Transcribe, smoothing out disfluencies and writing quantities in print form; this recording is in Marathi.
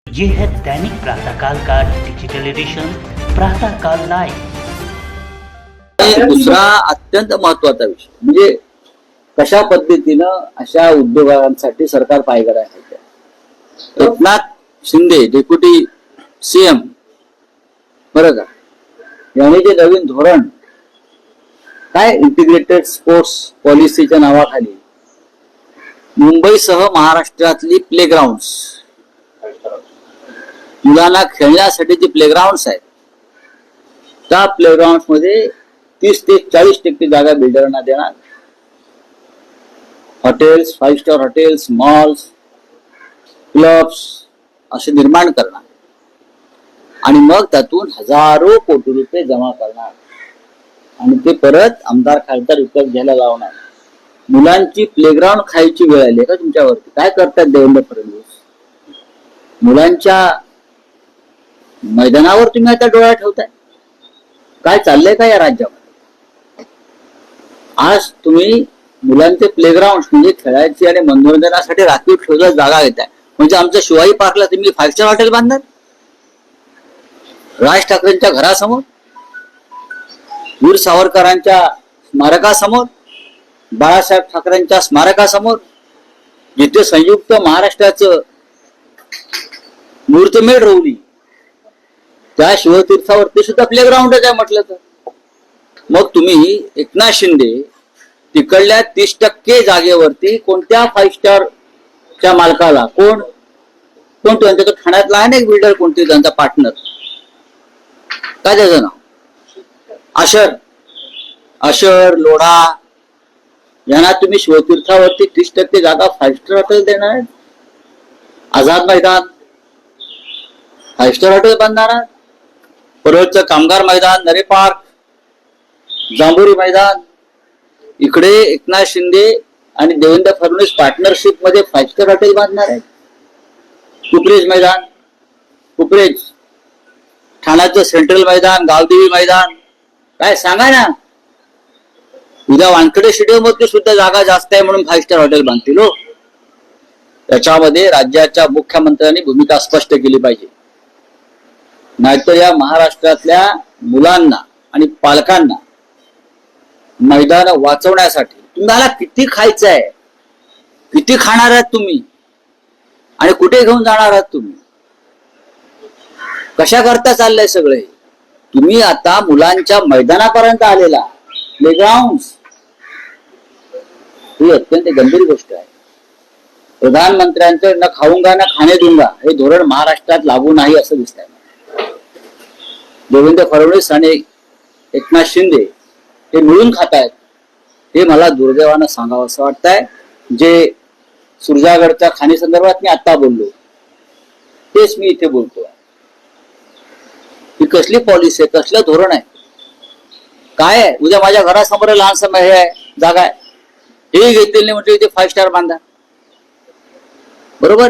ये है दैनिक प्रातःकाल का डिजिटल एडिशन प्रातःकाल लाइव। दुसरा अत्यंत महत्वाचा विषय म्हणजे कशा पद्धतीनं अशा उद्योगांसाठी सरकार पायगड आहे। एकनाथ शिंदे डेप्युटी सीएम बरं का, यांनी जे नवीन धोरण काय इंटिग्रेटेड स्पोर्ट्स पॉलिसीच्या नावाखाली मुंबईसह महाराष्ट्रातली प्लेग्राऊंड्स, मुलांना खेळण्यासाठी जे प्लेग्राऊंड्स आहेत त्या प्लेग्राऊंड मध्ये 30 ते 40% जागा बिल्डरांना देणार। Hotels, 5 star hotels, malls, clubs असे निर्माण करणार आणि मग त्यातून हजारो कोटी रुपये जमा करणार आणि ते परत आमदार खासदार विकत घ्यायला लावणार। मुलांची प्लेग्राऊंड खायची वेळ आली का तुमच्यावरती? काय करतात देवेंद्र फडणवीस? मुलांच्या मैदानावर तुम्ही आता डोळा ठेवताय? काय चाललंय का या राज्यामध्ये? आज तुम्ही मुलांचे प्लेग्राऊंड म्हणजे खेळायची आणि मनोरंजनासाठी राखीव ठेवलेल्या जागा घेताय। म्हणजे आमच्या शिवाजी पार्कला तुम्ही 5 स्टार हॉटेल बांधणार? राज ठाकरेंच्या घरासमोर, वीर सावरकरांच्या स्मारकासमोर, बाळासाहेब ठाकरेंच्या स्मारकासमोर, जिथे संयुक्त महाराष्ट्राचं मुहूर्तमेढ रोवली त्या शिवतीर्थावरती सुद्धा प्लेग्राऊंडच आहे म्हटलं तर। मग तुम्ही एकनाथ शिंदे तिकडल्या 30% जागेवरती कोणत्या 5 स्टारच्या मालकाला कोण त्यांच्या तो ठाण्यातला आहे ना एक बिल्डर, कोणती त्यांचा पार्टनर, काय त्याचं नाव, अशर लोढा, यांना तुम्ही शिवतीर्थावरती 30% जागा 5 स्टार हॉटेल देणार आहेत? आझाद मैदान 5 स्टार हॉटेल बांधणार, परळचं कामगार मैदान, नरे पार्क, जांभुरी मैदान, इकडे एकनाथ शिंदे आणि देवेंद्र फडणवीस पार्टनरशिप मध्ये 5 स्टार हॉटेल बांधणार आहेत। कुपरेज मैदान, ठाण्याचं सेंट्रल मैदान, गावदेवी मैदान, काय सांगा ना। उद्या वानखेडे स्टेडियम मध्ये सुद्धा जागा जास्त आहे म्हणून 5 स्टार हॉटेल बांधतील हो। त्याच्यामध्ये राज्याच्या मुख्यमंत्र्यांनी भूमिका स्पष्ट केली पाहिजे, नाहीतर या महाराष्ट्रातल्या मुलांना आणि पालकांना मैदान वाचवण्यासाठी तुम्हाला किती खायचं आहे, किती खाणार आहात तुम्ही आणि कुठे घेऊन जाणार आहात तुम्ही? कशा करता चाललंय सगळे? तुम्ही आता मुलांच्या मैदानापर्यंत आलेला प्लेग्राऊंड, ही अत्यंत गंभीर गोष्ट आहे। प्रधानमंत्र्यांचं न खाऊंगा ना खाणे दूंगा हे धोरण महाराष्ट्रात लागू नाही असं दिसतंय। देवेंद्र फडणवीस आणि एकनाथ शिंदे हे मिळून खातायत, हे मला दुर्दैवानं सांगावं असं वाटतंय। जे सुरजागडच्या खाणी संदर्भात मी आता बोललो तेच मी इथे बोलतोय। ही कसली पॉलिसी आहे, कसलं धोरण आहे, काय आहे? उद्या माझ्या घरासमोर लहानसं हे आहे, जागा आहे, हे घेतील नाही म्हणजे इथे 5 स्टार बांधा, बरोबर?